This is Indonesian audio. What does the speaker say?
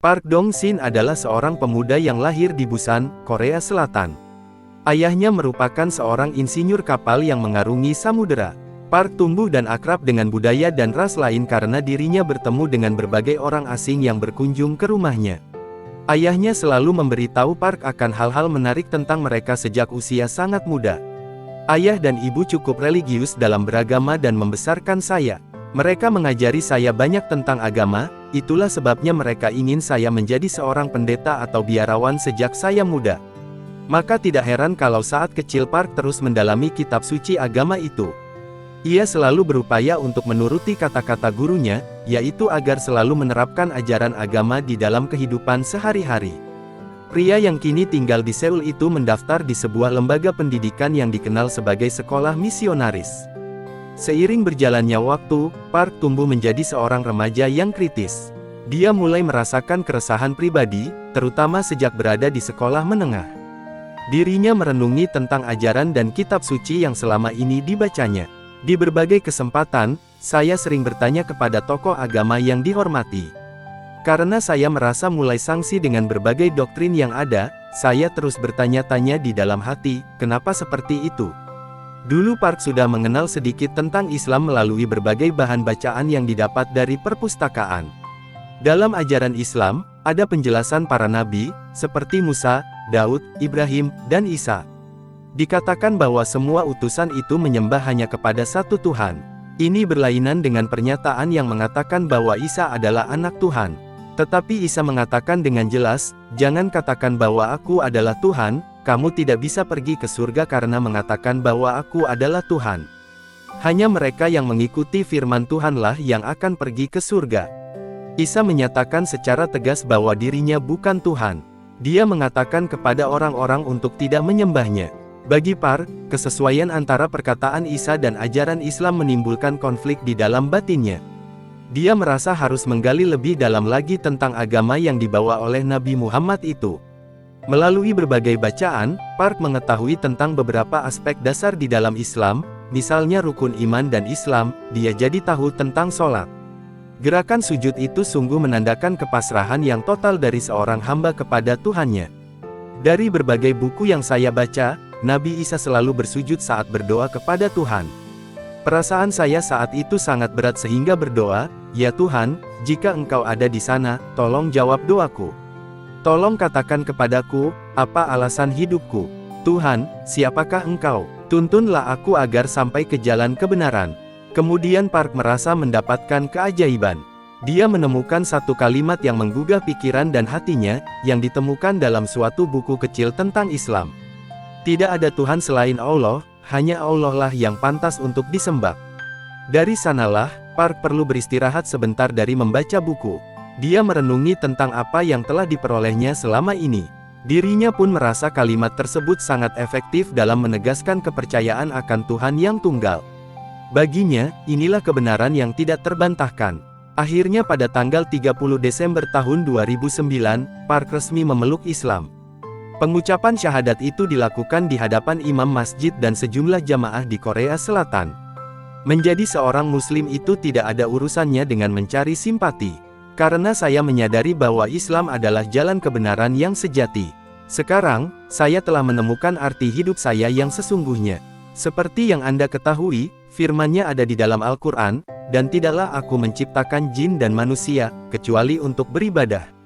Park Dong-shin adalah seorang pemuda yang lahir di Busan, Korea Selatan. Ayahnya merupakan seorang insinyur kapal yang mengarungi samudera. Park tumbuh dan akrab dengan budaya dan ras lain karena dirinya bertemu dengan berbagai orang asing yang berkunjung ke rumahnya. Ayahnya selalu memberitahu Park akan hal-hal menarik tentang mereka sejak usia sangat muda. Ayah dan ibu cukup religius dalam beragama dan membesarkan saya. Mereka mengajari saya banyak tentang agama, itulah sebabnya mereka ingin saya menjadi seorang pendeta atau biarawan sejak saya muda. Maka tidak heran kalau saat kecil Park terus mendalami kitab suci agama itu. Ia selalu berupaya untuk menuruti kata-kata gurunya, yaitu agar selalu menerapkan ajaran agama di dalam kehidupan sehari-hari. Pria yang kini tinggal di Seoul itu mendaftar di sebuah lembaga pendidikan yang dikenal sebagai sekolah misionaris. Seiring berjalannya waktu, Park tumbuh menjadi seorang remaja yang kritis. Dia mulai merasakan keresahan pribadi, terutama sejak berada di sekolah menengah. Dirinya merenungi tentang ajaran dan kitab suci yang selama ini dibacanya. Di berbagai kesempatan, saya sering bertanya kepada tokoh agama yang dihormati. Karena saya merasa mulai sangsi dengan berbagai doktrin yang ada, saya terus bertanya-tanya di dalam hati, kenapa seperti itu? Dulu Park sudah mengenal sedikit tentang Islam melalui berbagai bahan bacaan yang didapat dari perpustakaan. Dalam ajaran Islam, ada penjelasan para nabi, seperti Musa, Daud, Ibrahim, dan Isa. Dikatakan bahwa semua utusan itu menyembah hanya kepada satu Tuhan. Ini berlainan dengan pernyataan yang mengatakan bahwa Isa adalah anak Tuhan. Tetapi Isa mengatakan dengan jelas, jangan katakan bahwa aku adalah Tuhan, kamu tidak bisa pergi ke surga karena mengatakan bahwa aku adalah Tuhan. Hanya mereka yang mengikuti firman Tuhanlah yang akan pergi ke surga. Isa menyatakan secara tegas bahwa dirinya bukan Tuhan. Dia mengatakan kepada orang-orang untuk tidak menyembahnya. Bagi Park, kesesuaian antara perkataan Isa dan ajaran Islam menimbulkan konflik di dalam batinnya. Dia merasa harus menggali lebih dalam lagi tentang agama yang dibawa oleh Nabi Muhammad itu. Melalui berbagai bacaan, Park mengetahui tentang beberapa aspek dasar di dalam Islam, misalnya rukun iman dan Islam. Dia jadi tahu tentang sholat. Gerakan sujud itu sungguh menandakan kepasrahan yang total dari seorang hamba kepada Tuhannya. Dari berbagai buku yang saya baca, Nabi Isa selalu bersujud saat berdoa kepada Tuhan. Perasaan saya saat itu sangat berat sehingga berdoa, "Ya Tuhan, jika Engkau ada di sana, tolong jawab doaku. Tolong katakan kepadaku, apa alasan hidupku? Tuhan, siapakah Engkau? Tuntunlah aku agar sampai ke jalan kebenaran." Kemudian Park merasa mendapatkan keajaiban. Dia menemukan satu kalimat yang menggugah pikiran dan hatinya, yang ditemukan dalam suatu buku kecil tentang Islam. Tidak ada Tuhan selain Allah, hanya Allah lah yang pantas untuk disembah. Dari sanalah, Park perlu beristirahat sebentar dari membaca buku. Dia merenungi tentang apa yang telah diperolehnya selama ini. Dirinya pun merasa kalimat tersebut sangat efektif dalam menegaskan kepercayaan akan Tuhan yang tunggal. Baginya, inilah kebenaran yang tidak terbantahkan. Akhirnya pada tanggal 30 Desember tahun 2009, Park resmi memeluk Islam. Pengucapan syahadat itu dilakukan di hadapan imam masjid dan sejumlah jamaah di Korea Selatan. Menjadi seorang muslim itu tidak ada urusannya dengan mencari simpati. Karena saya menyadari bahwa Islam adalah jalan kebenaran yang sejati. Sekarang, saya telah menemukan arti hidup saya yang sesungguhnya. Seperti yang Anda ketahui, firman-Nya ada di dalam Al-Quran, dan tidaklah aku menciptakan jin dan manusia, kecuali untuk beribadah.